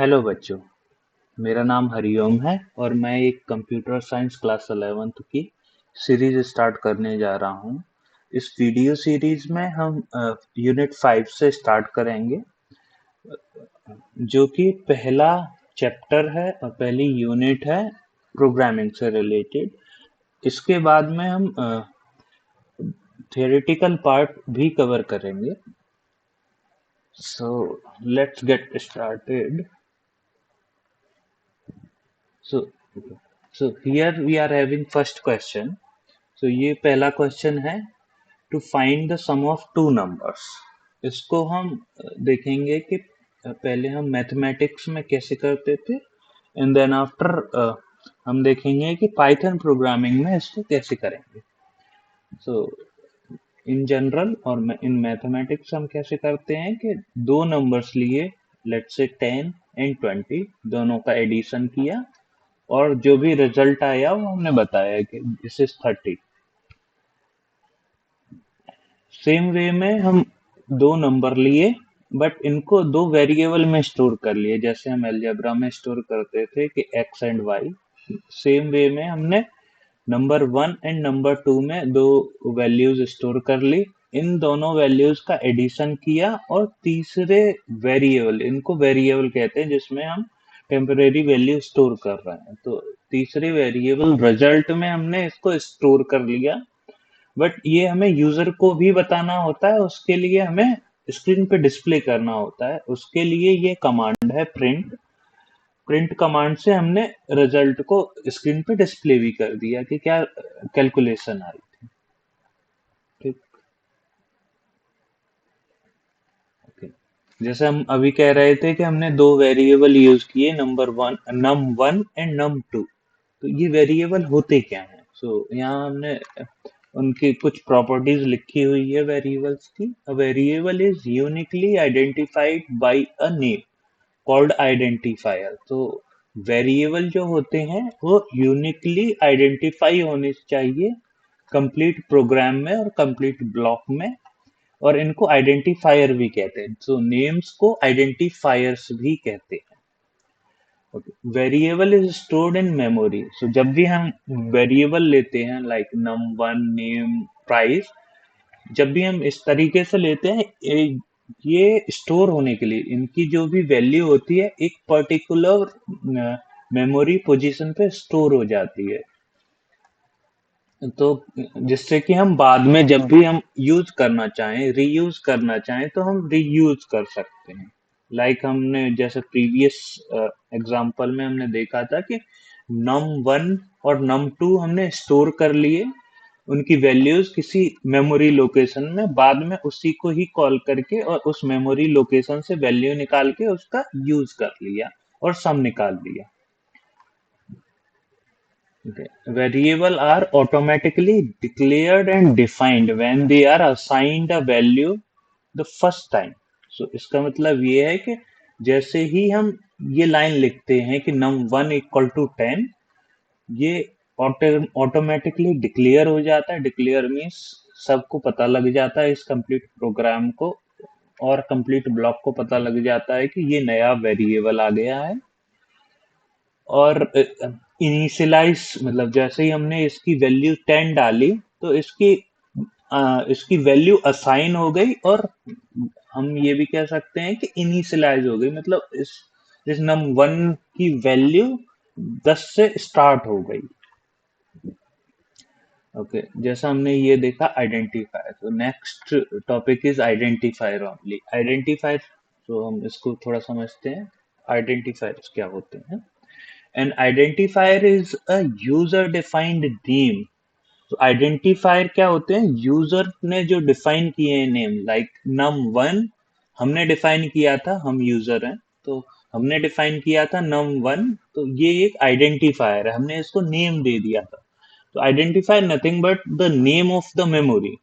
Hello बच्चों, मेरा नाम हरिओम है और मैं एक कंप्यूटर साइंस क्लास 11th की सीरीज स्टार्ट करने जा रहा हूँ। इस वीडियो सीरीज में हम यूनिट 5 से स्टार्ट करेंगे, जो कि पहला चैप्टर है और पहली यूनिट है प्रोग्रामिंग से रिलेटेड। इसके बाद में हम थियोरेटिकल पार्ट भी कवर करेंगे। So let's get started. So, okay. So here we are having first question. So ये पहला क्वेश्चन है to find the sum of two numbers. इसको हम देखेंगे कि पहले हम मैथमेटिक्स में कैसे करते थे एंड देन आफ्टर हम देखेंगे कि पाइथन प्रोग्रामिंग में इसको कैसे करेंगे। सो इन जनरल और इन मैथमेटिक्स हम कैसे करते हैं कि दो नंबर्स लिए, लेट्स से 10 एंड 20, दोनों का एडिशन किया और जो भी रिजल्ट आया वो हमने बताया कि दिस इज 30। सेम वे में हम दो नंबर लिए बट इनको दो वेरिएबल में स्टोर कर लिए, जैसे हम अलजेब्रा में स्टोर करते थे कि x and y. Same way में हमने नंबर 1 एंड नंबर 2 में दो वैल्यूज स्टोर कर ली, इन दोनों वैल्यूज का एडिशन किया और तीसरे वेरिएबल, इनको वेरिएबल कहते हैं जिसमें हम टेम्परेरी वैल्यू स्टोर कर रहे हैं, तो तीसरे वेरिएबल रिजल्ट में हमने इसको स्टोर कर लिया। बट ये हमें यूजर को भी बताना होता है, उसके लिए हमें स्क्रीन पे डिस्प्ले करना होता है, उसके लिए ये कमांड है प्रिंट। प्रिंट कमांड से हमने रिजल्ट को स्क्रीन पे डिस्प्ले भी कर दिया कि क्या कैलकुलेशन आई थी। ठीक, ओके। जैसे हम अभी कह रहे थे कि हमने दो वेरिएबल यूज किए, num1 एंड num2। तो ये वेरिएबल होते क्या हैं? यहाँ हमने उनकी कुछ प्रॉपर्टीज लिखी हुई है वेरिएबल्स की। A variable is uniquely identified by a name called identifier. तो वेरिएबल जो होते हैं वो यूनिकली आइडेंटिफाई होने चाहिए कंप्लीट प्रोग्राम में और कंप्लीट ब्लॉक में, और इनको आइडेंटिफायर भी कहते हैं। सो नेम्स को आइडेंटिफायर्स भी कहते हैं। Variable is stored in memory. So जब भी हम वेरिएबल लेते हैं लाइक num1, नेम, प्राइस, जब भी हम इस तरीके से लेते हैं, ये स्टोर होने के लिए इनकी जो भी वैल्यू होती है एक पर्टिकुलर मेमोरी पोजीशन पे स्टोर हो जाती है, तो जिससे कि हम बाद में जब भी हम यूज करना चाहें, रीयूज करना चाहें, तो हम रीयूज कर सकते हैं। हमने जैसे प्रीवियस एग्जांपल में हमने देखा था कि num1 और num2 हमने स्टोर कर लिए उनकी वैल्यूज किसी मेमोरी लोकेशन में, बाद में उसी को ही कॉल करके और उस मेमोरी लोकेशन से वैल्यू निकाल के उसका यूज कर लिया और सम निकाल दिया। Okay. Variable are automatically declared and defined when they are assigned a value the first time. So इसका मतलब ये है कि जैसे ही हम ये लाइन लिखते हैं कि num1 इक्वल टू 10, ये ऑटोमेटिकली डिक्लेयर हो जाता है। डिक्लेयर मीन्स सबको पता लग जाता है इस कंप्लीट प्रोग्राम को, और कंप्लीट ब्लॉक को पता लग जाता है कि ये नया वेरिएबल आ गया है। और इनिशियलाइज मतलब जैसे ही हमने इसकी वैल्यू 10 डाली तो इसकी वैल्यू असाइन हो गई, और हम ये भी कह सकते हैं कि इनिशियलाइज हो गई, मतलब इस num1 की वैल्यू 10 से स्टार्ट हो गई। ओके, जैसा हमने ये देखा आइडेंटिफायर। तो next topic is identifier only. Identifier, तो हम इसको थोड़ा समझते हैं आइडेंटिफायर्स क्या होते हैं। An identifier is a user defined name। तो आइडेंटिफायर क्या होते हैं? यूजर ने जो डिफाइन किए हैं नेम, लाइक num1 हमने डिफाइन किया था, हम यूजर हैं तो हमने डिफाइन किया था num1, तो ये एक आइडेंटिफायर है, हमने इसको नेम दे दिया था। तो identifier nothing but the name of the memory,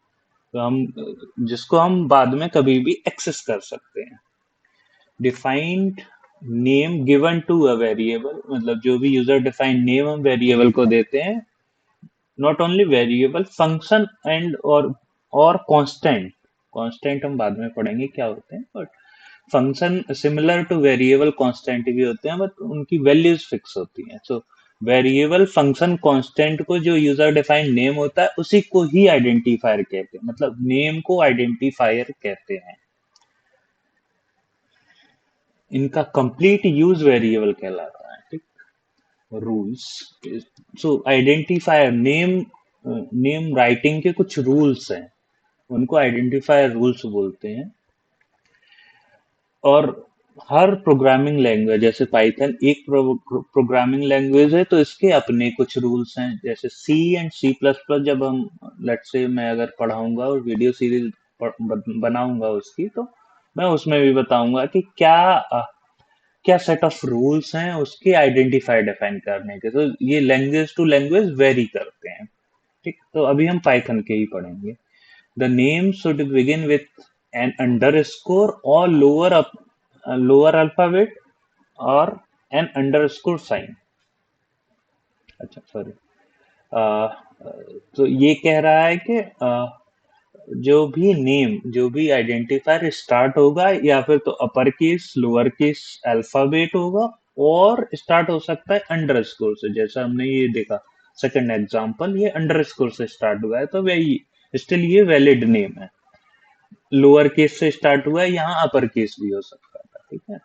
तो हम जिसको हम बाद में कभी भी एक्सेस कर सकते हैं। Defined name given to a variable, मतलब जो भी यूजर डिफाइंड नेम हम वेरिएबल को देते हैं, not only variable, function and और कांस्टेंट। कांस्टेंट हम बाद में पढ़ेंगे क्या होते हैं, but function similar to variable constant भी होते हैं बट उनकी वैल्यूज फिक्स होती हैं। सो वेरिएबल फंक्शन कांस्टेंट को जो यूजर डिफाइंड नेम होता है उसी को ही आइडेंटिफायर कहते हैं, मतलब नेम को आइडेंटिफायर कहते हैं। इनका कंप्लीट यूज वेरिएबल कहलाता है, ठीक। रूल्स, सो आइडेंटिफायर नेम, नेम राइटिंग के कुछ रूल्स हैं, उनको आइडेंटिफायर रूल्स बोलते हैं। और हर प्रोग्रामिंग लैंग्वेज, जैसे पाइथन एक प्रोग्रामिंग लैंग्वेज है तो इसके अपने कुछ रूल्स हैं। जैसे सी एंड सी प्लस प्लस, जब हम लेट्स से मैं अगर पढ़ाऊंगा और वीडियो सीरीज बनाऊंगा उसकी, तो मैं उसमें भी बताऊंगा कि क्या सेट ऑफ रूल्स हैं उसके आइडेंटिफाई डिफाइन करने के। तो ये लैंग्वेज टू लैंग्वेज वेरी करते हैं, ठीक। तो अभी हम पाइथन के ही पढ़ेंगे। The name should begin with an underscore और लोअर अल्फाबेट और एन अंडरस्कोर साइन। अच्छा सॉरी, तो ये कह रहा है कि जो भी आइडेंटिफायर स्टार्ट होगा या फिर तो upper case lower case alphabet होगा, और स्टार्ट हो सकता है अंडरस्कोर से, जैसा हमने ये देखा सेकंड एग्जांपल, ये अंडरस्कोर से स्टार्ट हुआ है तो वही स्टिल ये वैलिड नेम है। लोअर केस से स्टार्ट हुआ है, यहाँ अपर केस भी हो सकता था, ठीक है।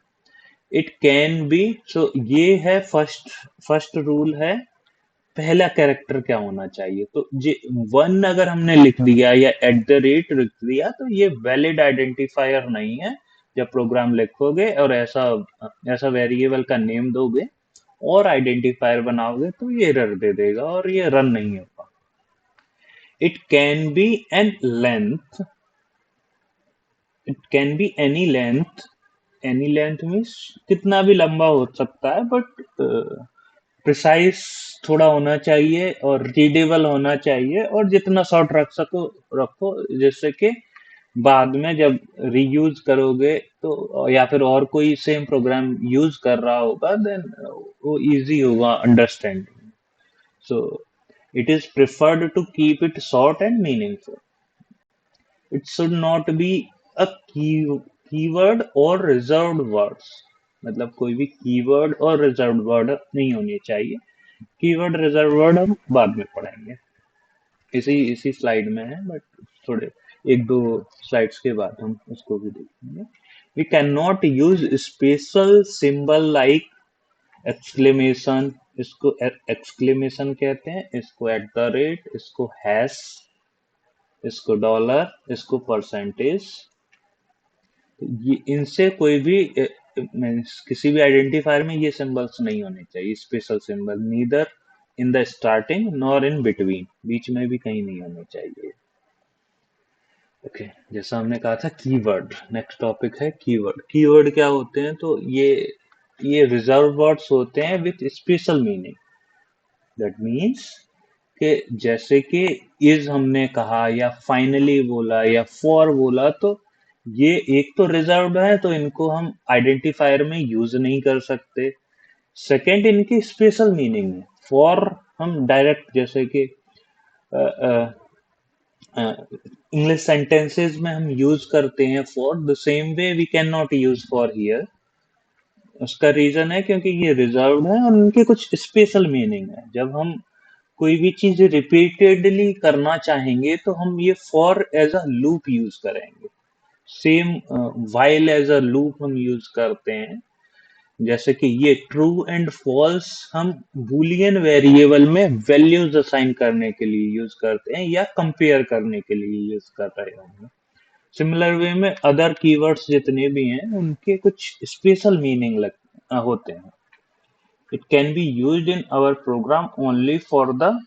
इट कैन बी, सो ये है फर्स्ट फर्स्ट रूल है, पहला कैरेक्टर क्या होना चाहिए। तो जे वन अगर हमने लिख दिया या एट द रेट लिख दिया तो ये वैलिड आइडेंटिफायर नहीं है। जब प्रोग्राम लिखोगे और ऐसा ऐसा वेरिएबल का नेम दोगे और आइडेंटिफायर बनाओगे तो ये एरर दे देगा और ये रन नहीं होगा। It can be an length, it can be any length means कितना भी लंबा हो सकता है, बट प्रिसाइज थोड़ा होना चाहिए और रीडेबल होना चाहिए, और जितना शॉर्ट रख सको रखो, जैसे कि बाद में जब रीयूज करोगे तो या फिर और कोई सेम प्रोग्राम यूज कर रहा होगा देन वो इजी होगा understanding. So it is preferred to keep it short and meaningful. It should not be a keyword और रिजर्व्ड वर्ड्स, मतलब कोई भी कीवर्ड और रिजर्व्ड वर्ड नहीं होने चाहिए। कीवर्ड रिजर्व वर्ड हम बाद में पढ़ेंगे, इसी इसी स्लाइड में है, बट थोड़े एक दो स्लाइड्स के बाद हम उसको भी देखेंगे। We can not use special symbol like exclamation, इसको एक्सक्लेमेशन कहते हैं, इसको एट द रेट, इसको हैश, इसको डॉलर, इसको परसेंटेज। ये इनसे कोई भी मीन्स किसी भी आइडेंटिफायर में ये सिंबल्स नहीं होने चाहिए, special symbol, neither in the starting nor in between, बीच में भी कहीं नहीं होने चाहिए। ओके, जैसा हमने कहा था कीवर्ड, नेक्स्ट टॉपिक है कीवर्ड। कीवर्ड क्या होते हैं, तो ये रिजर्व वर्ड्स होते हैं with special meaning. That means कि जैसे कि इज हमने कहा या फाइनली बोला या फॉर बोला, तो ये एक तो रिजर्व्ड है तो इनको हम आइडेंटिफायर में यूज नहीं कर सकते। सेकंड, इनकी स्पेशल मीनिंग है। फॉर हम डायरेक्ट जैसे कि इंग्लिश सेंटेंसेस में हम यूज करते हैं for, the same way we can not use for here. उसका रीजन है क्योंकि ये रिजर्व्ड है और उनके कुछ स्पेशल मीनिंग है। जब हम कोई भी चीज रिपीटेडली करना चाहेंगे तो हम ये for as a loop use करेंगे। Same while as a loop हम यूज करते हैं। जैसे कि ये ट्रू एंड फॉल्स हम बूलियन वेरिएबल में वैल्यूज असाइन करने के लिए यूज करते हैं या कंपेयर करने के लिए यूज कर रहे होंगे। सिमिलर वे में अदर कीवर्ड्स जितने भी हैं उनके कुछ स्पेशल मीनिंग होते हैं। It can be used in our program only for the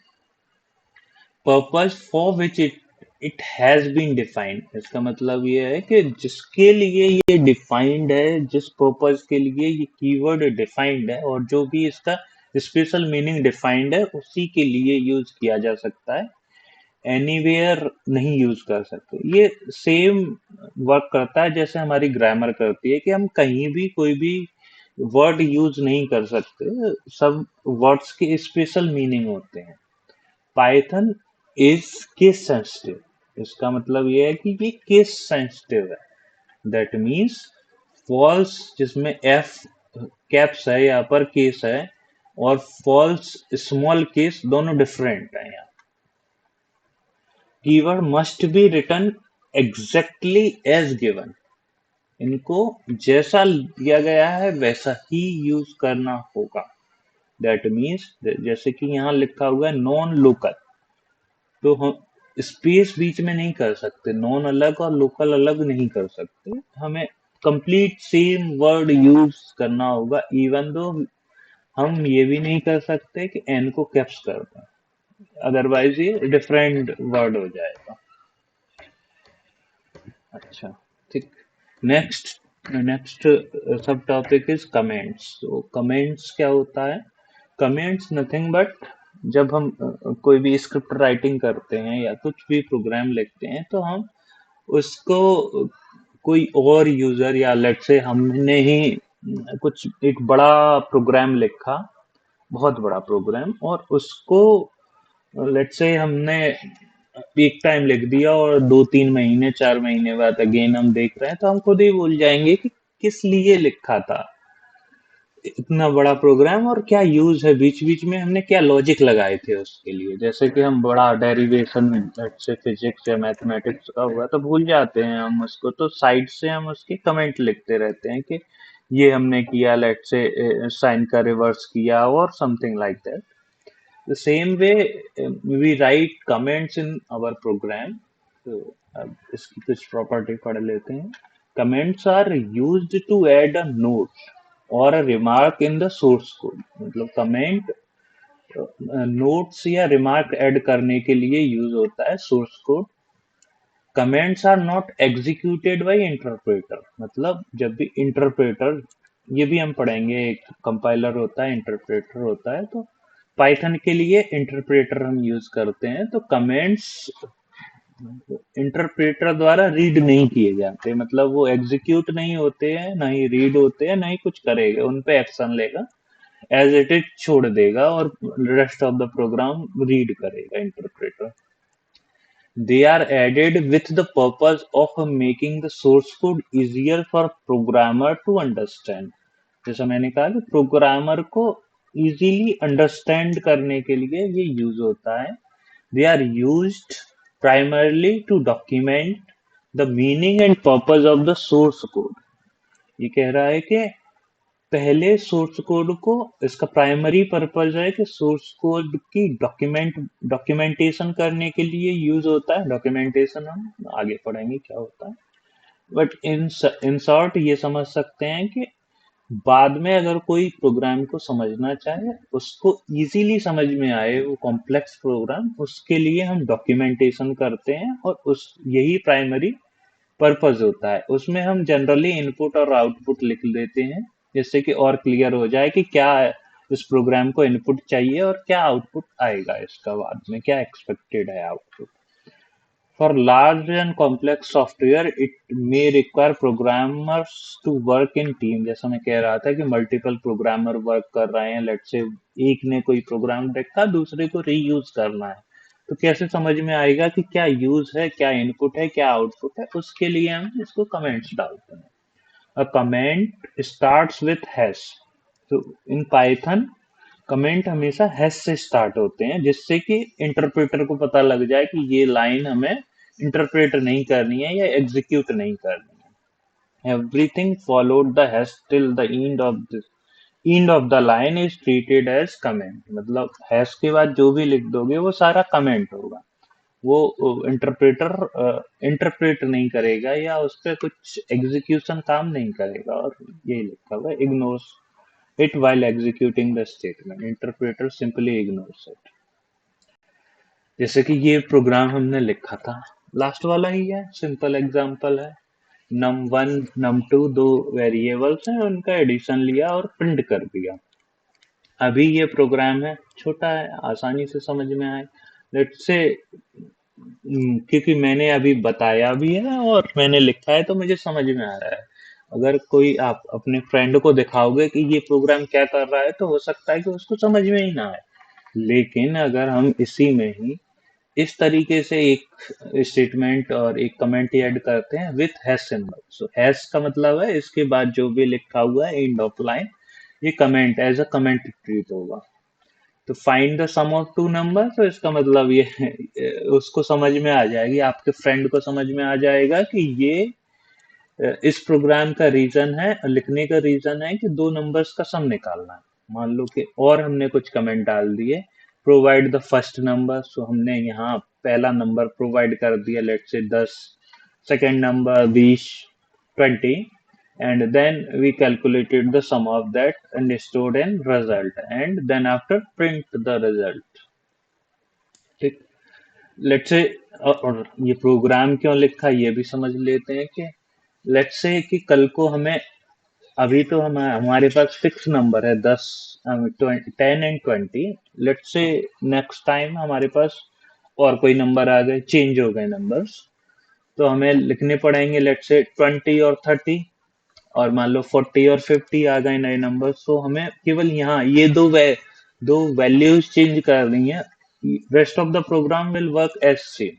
purpose for which it has been defined. इसका मतलब ये है कि जिसके लिए ये डिफाइंड है, जिस पर्पस के लिए ये कीवर्ड डिफाइंड है और जो भी इसका स्पेशल मीनिंग डिफाइंड है उसी के लिए यूज किया जा सकता है, एनीवेयर नहीं यूज कर सकते। ये सेम वर्क करता है जैसे हमारी ग्रामर करती है कि हम कहीं भी कोई भी वर्ड यूज नहीं कर सकते, सब वर्ड्स के स्पेशल मीनिंग होते हैं। पाइथन इज केस सेंसिटिव, इसका मतलब ये है कि ये केस सेंसिटिव है। दैट मीन्स फॉल्स जिसमें एफ कैप्स है या अपर केस है, और फॉल्स स्मॉल केस दोनों डिफरेंट है यहाँ। Keyword must be written exactly as given, इनको जैसा दिया गया है वैसा ही यूज करना होगा। दैट मीन्स जैसे कि यहाँ लिखा हुआ है नॉन लोकल, तो हम स्पेस बीच में नहीं कर सकते, नॉन अलग और लोकल अलग नहीं कर सकते, हमें कंप्लीट सेम वर्ड यूज करना होगा। इवन दो हम ये भी नहीं कर सकते कि एन को कैप्स कर दें, अदरवाइज ये डिफरेंट वर्ड हो जाएगा। अच्छा, ठीक। नेक्स्ट नेक्स्ट सब टॉपिक इज कमेंट्स। तो कमेंट्स क्या होता है? कमेंट्स नथिंग बट जब हम कोई भी स्क्रिप्ट राइटिंग करते हैं या कुछ भी प्रोग्राम लिखते हैं, तो हम उसको कोई और यूजर या लेट से हमने ही कुछ एक बड़ा प्रोग्राम लिखा, बहुत बड़ा प्रोग्राम, और उसको लेट से हमने एक टाइम लिख दिया और 2-3 महीने 4 महीने बाद अगेन हम देख रहे हैं तो हम खुद ही भूल जाएंगे कि किस लिए लिखा था इतना बड़ा प्रोग्राम और क्या यूज है, बीच बीच में हमने क्या लॉजिक लगाए थे उसके लिए। जैसे कि हम बड़ा डेरिवेशन से फिजिक्स या मैथमेटिक्स का हुआ तो भूल जाते हैं हम उसको, तो साइड से हम उसकी कमेंट लिखते रहते हैं कि ये हमने किया, लेट से साइन का रिवर्स किया और something like that. The same way, we write comments in our program. तो अब इसकी कुछ प्रॉपर्टी पढ़ लेते हैं। Comments are used to add a note or a remark in the source code। मतलब कमेंट नोट्स या रिमार्क ऐड करने के लिए यूज होता है source code. Comments are not executed by interpreter, मतलब जब भी इंटरप्रेटर, ये भी हम पढ़ेंगे, एक कंपाइलर होता है, इंटरप्रेटर होता है, तो पाइथन के लिए इंटरप्रेटर हम यूज करते हैं। तो कमेंट्स इंटरप्रेटर द्वारा रीड नहीं किए जाते, मतलब वो एग्जीक्यूट नहीं होते हैं, ना ही रीड होते हैं, ना ही कुछ करेगा, उन पे एक्शन लेगा, एज इट इज छोड़ देगा और rest of the program read करेगा interpreter. They are added with the purpose of making the source code easier for programmer to understand। जैसा मैंने कहा कि प्रोग्रामर को इजीली अंडरस्टैंड करने के लिए ये यूज होता है। They are used primarily to document the meaning and purpose of the source code। ये कह रहा है कि पहले सोर्स कोड को, इसका प्राइमरी पर्पज है कि सोर्स कोड की डॉक्यूमेंटेशन करने के लिए यूज होता है। डॉक्यूमेंटेशन हम आगे पढ़ेंगे क्या होता है, बट इन शॉर्ट ये समझ सकते हैं कि बाद में अगर कोई प्रोग्राम को समझना चाहे, उसको इजीली समझ में आए वो कॉम्प्लेक्स प्रोग्राम, उसके लिए हम डॉक्यूमेंटेशन करते हैं, और उस यही प्राइमरी पर्पस होता है। उसमें हम जनरली इनपुट और आउटपुट लिख देते हैं, जिससे कि और क्लियर हो जाए कि क्या इस प्रोग्राम को इनपुट चाहिए और क्या आउटपुट आएगा, इसका बाद में क्या एक्सपेक्टेड है output. For large and complex software it may require programmers to work in team. जैसा मैं कह रहा था कि मल्टीपल प्रोग्रामर वर्क कर रहे हैं, लेट से एक ने कोई प्रोग्राम देखा, दूसरे को रीयूज करना है, तो कैसे समझ में आएगा कि क्या यूज है, क्या इनपुट है, क्या आउटपुट है, उसके लिए हम इसको कमेंट्स डालते हैं। A comment starts with hash. तो इन पाइथन कमेंट हमेशा हैश से स्टार्ट होते हैं, जिससे कि इंटरप्रेटर को पता लग जाए कि ये लाइन हमें इंटरप्रेट नहीं करनी है या एग्जीक्यूट नहीं करनी है। Everything followed the hash till the end of the line is treated as comment. मतलब हैश के बाद जो भी लिख दोगे वो सारा कमेंट होगा, वो इंटरप्रेटर इंटरप्रेट नहीं करेगा या उस पर कुछ एग्जीक्यूशन काम नहीं करेगा। और ये लिखा हुआ है ignores it while executing the statement। Interpreter simply ignores it. जैसे कि ये प्रोग्राम हमने लिखा था, लास्ट वाला ही है, सिंपल एग्जांपल है। num1 num2 दो वेरिएबल्स हैं, उनका एडिशन लिया और प्रिंट कर दिया। अभी ये प्रोग्राम है, छोटा है, आसानी से समझ में आए, लेट्स से क्योंकि मैंने अभी बताया भी है और मैंने लिखा है तो मुझे समझ में आ रहा है। अगर कोई आप अपने फ्रेंड को दिखाओगे कि ये प्रोग्राम क्या कर रहा है, तो हो सकता है कि उसको समझ में ही ना आए। लेकिन अगर हम इसी में ही इस तरीके से एक स्टेटमेंट और एक कमेंट ऐड करते हैं with hash symbol. So hash का मतलब है इसके बाद जो भी लिखा हुआ है एंड ऑफ लाइन, ये comment as a comment treat होगा। तो find the sum of two number, तो इसका मतलब ये उसको समझ में आ जाएगी, आपके फ्रेंड को समझ में आ जाएगा कि ये इस प्रोग्राम का रीजन है, लिखने का रीजन है कि दो नंबर्स का सम निकालना है। मान लो कि और हमने कुछ कमेंट डाल दिए, प्रोवाइड द फर्स्ट नंबर, सो हमने यहाँ पहला नंबर प्रोवाइड कर दिया, let's say 10, second number 20, 20, and then we calculated the sum of that and stored in result, and then after print the result। ठीक, लेट्स से, और ये प्रोग्राम क्यों लिखा ये भी समझ लेते हैं कि लेट्स से कि कल को हमें, अभी तो हम हमारे पास फिक्स नंबर है 10, 10 and 20, let's say next time हमारे पास और कोई नंबर आ गए, चेंज हो गए नंबर्स, तो हमें लिखने पड़ेंगे लेट्स से 20 और 30, और मान लो 40 और 50 आ गए नए नंबर, तो हमें केवल यहाँ ये दो वैल्यूज चेंज कर रही हैं, rest of the program will work as same.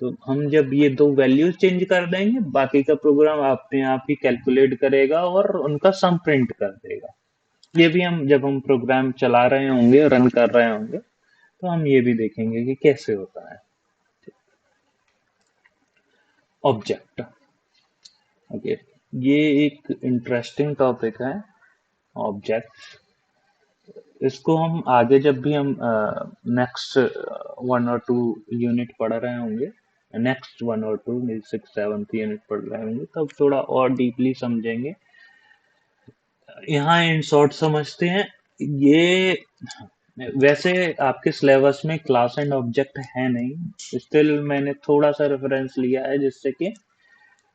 तो हम जब ये दो वैल्यूज चेंज कर देंगे, बाकी का प्रोग्राम अपने आप ही कैलकुलेट करेगा और उनका सम प्रिंट कर देगा। ये भी हम जब हम प्रोग्राम चला रहे होंगे, रन कर रहे होंगे, तो हम ये भी देखेंगे कि कैसे होता है। ऑब्जेक्ट, ओके, ये एक इंटरेस्टिंग टॉपिक है ऑब्जेक्ट। इसको हम आगे जब भी हम नेक्स्ट 1 और 2 यूनिट पढ़ रहे होंगे, नेक्स्ट 1 और 2 6 7th यूनिट पढ़ रहे होंगे, तब थोड़ा और डीपली समझेंगे। यहाँ इन शॉर्ट समझते हैं। ये वैसे आपके सिलेबस में क्लास एंड ऑब्जेक्ट है नहीं, स्टिल मैंने थोड़ा सा रेफरेंस लिया है, जिससे कि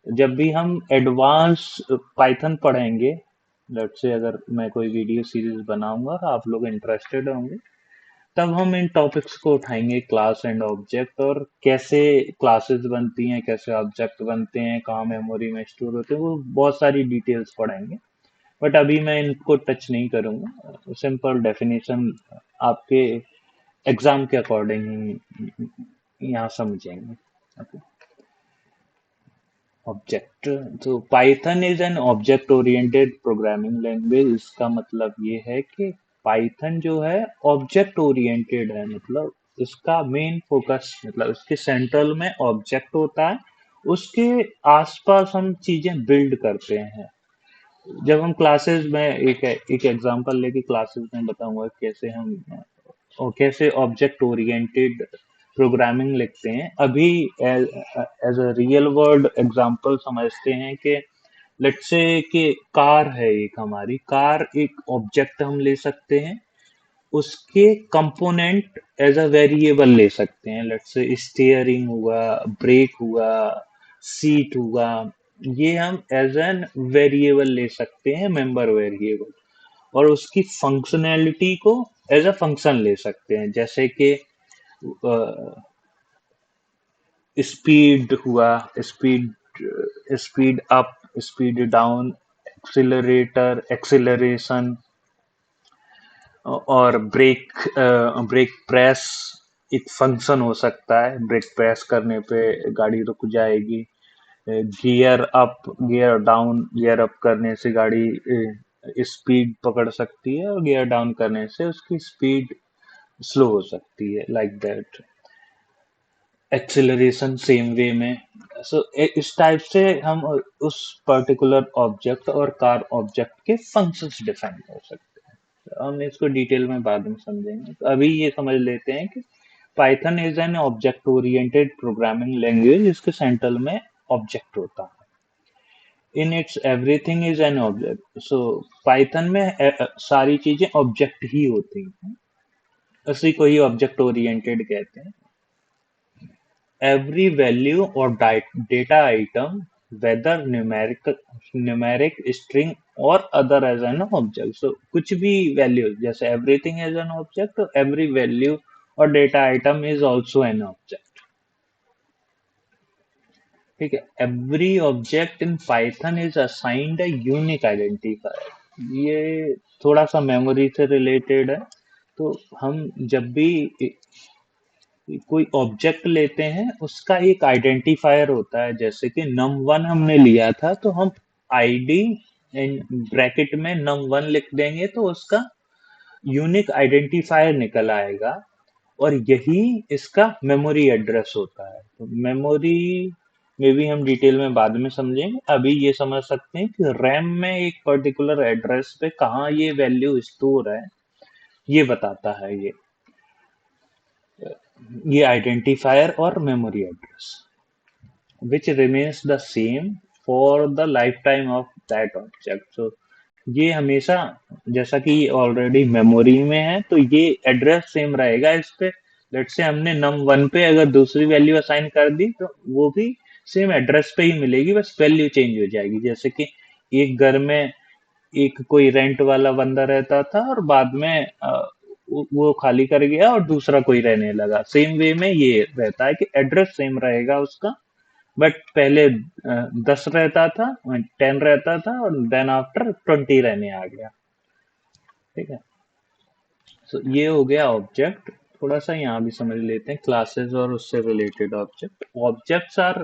जब भी हम एडवांस पाइथन पढ़ेंगे, लेट्स से अगर मैं कोई वीडियो सीरीज बनाऊंगा और आप लोग इंटरेस्टेड होंगे, तब हम इन टॉपिक्स को उठाएंगे, क्लास एंड ऑब्जेक्ट, और कैसे क्लासेस बनती हैं, कैसे ऑब्जेक्ट बनते हैं, कहाँ मेमोरी में स्टोर होते हैं, वो बहुत सारी डिटेल्स पढ़ेंगे। बट अभी मैं इनको टच नहीं करूंगा, सिंपल डेफिनेशन आपके एग्जाम के अकॉर्डिंग ही यहाँ समझेंगे। ऑब्जेक्ट, तो Python is an object oriented programming language. इसका मतलब ये है कि पाइथन जो है ऑब्जेक्ट ओरिएंटेड है, मतलब इसका मेन फोकस, मतलब इसके सेंट्रल में ऑब्जेक्ट होता है, उसके आसपास हम चीजें बिल्ड करते हैं। जब हम क्लासेस में एक एग्जांपल लेके क्लासेस में बताऊंगा कैसे हम और कैसे ऑब्जेक्ट ओरिएंटेड प्रोग्रामिंग लिखते हैं। अभी as a real world example समझते हैं कि लेट्स से कि कार है, एक हमारी कार एक ऑब्जेक्ट हम ले सकते हैं, उसके कंपोनेंट एज अ वेरिएबल ले सकते हैं, लेट्स से स्टीयरिंग हुआ, ब्रेक हुआ, सीट हुआ, ये हम एज एन वेरिएबल ले सकते हैं, मेंबर वेरिएबल। और उसकी फंक्शनैलिटी को एज अ फंक्शन ले सकते हैं, जैसे कि स्पीड हुआ, speed speed up, speed down, accelerator, acceleration, और ब्रेक प्रेस एक फंक्शन हो सकता है, ब्रेक प्रेस करने पे गाड़ी रुक जाएगी। Gear up, gear down, gear up करने से गाड़ी स्पीड पकड़ सकती है, और गियर डाउन करने से उसकी स्पीड स्लो हो सकती है, like that. Acceleration same way में। सो इस टाइप से हम उस पर्टिकुलर ऑब्जेक्ट और कार ऑब्जेक्ट के फंक्शंस डिफाइन कर सकते हैं। हम इसको डिटेल में बाद में समझेंगे, तो अभी ये समझ लेते हैं कि Python is an object oriented programming language, इसके सेंट्रल में ऑब्जेक्ट होता है। In its everything is an object. So Python में सारी चीजें ऑब्जेक्ट ही होती हैं, उसी को ही ऑब्जेक्ट ओरिएंटेड कहते हैं। Every value or data item, whether numeric, string or other as an object. So कुछ भी value, जैसे everything is an object, तो every value or data item is also an object. ठीक है, every object in Python is assigned a unique identifier। ये थोड़ा सा memory से रिलेटेड है, तो हम जब भी कोई ऑब्जेक्ट लेते हैं, उसका एक आइडेंटिफायर होता है, जैसे कि num1 हमने लिया था तो हम आईडी इन ब्रैकेट में num1 लिख देंगे तो उसका यूनिक आइडेंटिफायर निकल आएगा। और यही इसका मेमोरी एड्रेस होता है। तो मेमोरी में भी हम डिटेल में बाद में समझेंगे, अभी ये समझ सकते हैं कि रैम में एक पर्टिकुलर एड्रेस पे कहाँ ये वैल्यू स्टोर है, ये बताता है ये आइडेंटिफायर और memory address which remains the same for the lifetime of that object. So ये हमेशा, जैसा कि ऑलरेडी मेमोरी में है तो ये एड्रेस सेम रहेगा इस पे। लेट से हमने num1 पे अगर दूसरी वैल्यू असाइन कर दी तो वो भी सेम एड्रेस पे ही मिलेगी, बस वैल्यू चेंज हो जाएगी। जैसे कि एक घर में एक कोई रेंट वाला बंदा रहता था और बाद में वो खाली कर गया और दूसरा कोई रहने लगा, सेम वे में ये रहता है कि एड्रेस सेम रहेगा उसका, बट पहले 10 रहता था, 10 रहता था और देन आफ्टर 20 रहने आ गया। ठीक है। सो ये हो गया ऑब्जेक्ट। थोड़ा सा यहाँ भी समझ लेते हैं क्लासेस और उससे related object. Objects are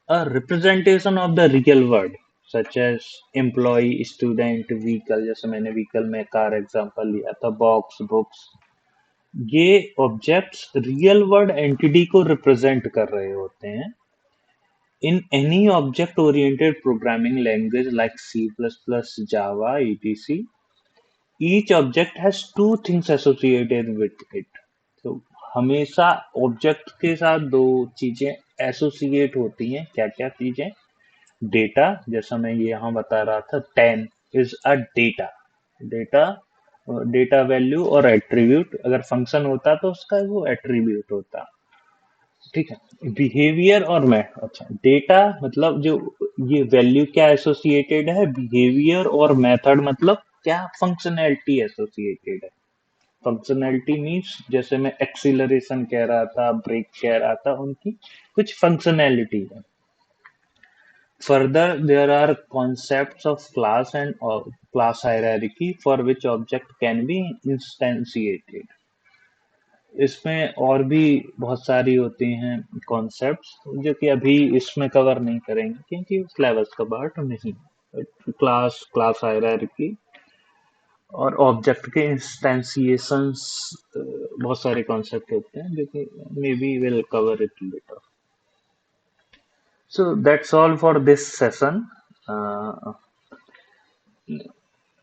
a representation of the real world such as employ, student, vehicle, जैसे मैंने व्हीकल में कार एग्जांपल लिया था, बॉक्स, बुक्स। ये ऑब्जेक्ट्स रियल वर्ल्ड एंटिटी को रिप्रेजेंट कर रहे होते हैं। In any object-oriented programming language like C++, Java, etc., each object has two things associated with it. तो हमेशा ऑब्जेक्ट के साथ दो चीजें एसोसिएट होती हैं। क्या क्या चीजें? डेटा, जैसा मैं यहाँ बता रहा था, 10 is a data. Data, data value और एट्रीब्यूट, अगर फंक्शन होता तो उसका वो एट्रीब्यूट होता। ठीक है। बिहेवियर और मैथ, अच्छा, डेटा मतलब जो ये वैल्यू क्या एसोसिएटेड है, बिहेवियर और मेथड मतलब क्या फंक्शनैलिटी एसोसिएटेड है। फंक्शनैलिटी मीन्स जैसे मैं एक्सीलरेशन कह रहा था, ब्रेक कह रहा था, उनकी कुछ फंक्शनैलिटी है। Further there are concepts of class and class hierarchy for which object can be instantiated. इसमें और भी बहुत सारी होती हैं कॉन्सेप्ट्स, जो कि अभी इसमें कवर नहीं करेंगे क्योंकि सिलेबस का पार्ट नहीं। क्लास, क्लास हायरार्की और ऑब्जेक्ट के इंस्टेंसिएशंस, बहुत सारे कॉन्सेप्ट होते हैं जो कि may be will cover it later. So that's all for this session.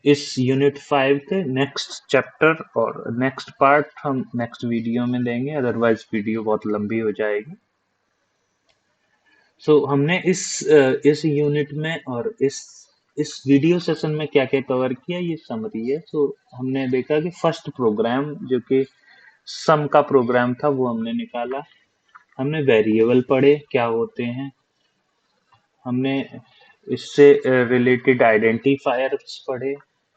इस यूनिट 5 के नेक्स्ट चैप्टर और नेक्स्ट पार्ट हम नेक्स्ट वीडियो में देंगे, अदरवाइज वीडियो बहुत लंबी हो जाएगी। हमने इस यूनिट में और इस वीडियो सेशन में क्या क्या कवर किया, ये समरी है। हमने देखा कि फर्स्ट प्रोग्राम जो कि सम का प्रोग्राम था वो हमने निकाला। हमने वेरिएबल पढ़े क्या होते हैं, हमने इससे रिलेटेड आइडेंटिफायर्स पढ़े,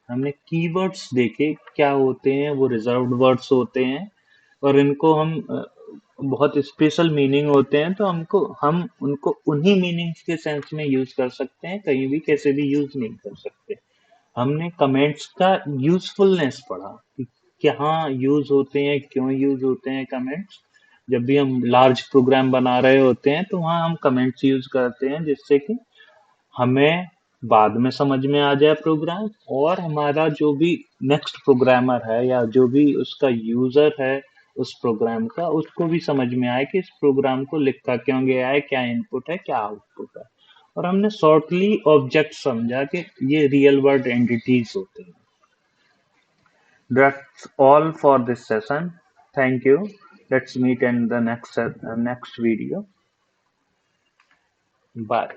हमने कीवर्ड्स देखे क्या होते हैं, वो रिजर्व्ड वर्ड्स होते हैं और इनको हम बहुत स्पेशल मीनिंग होते हैं तो हम उनको उन्हीं मीनिंग्स के सेंस में यूज कर सकते हैं, कहीं भी कैसे भी यूज नहीं कर सकते। हमने कमेंट्स का यूजफुलनेस पढ़ा कि कहाँ यूज होते हैं, क्यों यूज होते हैं कमेंट्स। जब भी हम लार्ज प्रोग्राम बना रहे होते हैं तो वहाँ हम कमेंट्स यूज करते हैं जिससे कि हमें बाद में समझ में आ जाए प्रोग्राम, और हमारा जो भी नेक्स्ट प्रोग्रामर है या जो भी उसका यूजर है उस प्रोग्राम का, उसको भी समझ में आए कि इस प्रोग्राम को लिखा क्यों गया है, क्या इनपुट है, क्या आउटपुट है। और हमने शॉर्टली ऑब्जेक्ट समझा कि ये रियल वर्ल्ड एंटिटीज होते हैं। That's all for this session. Thank you. Let's meet in the next video. Bye.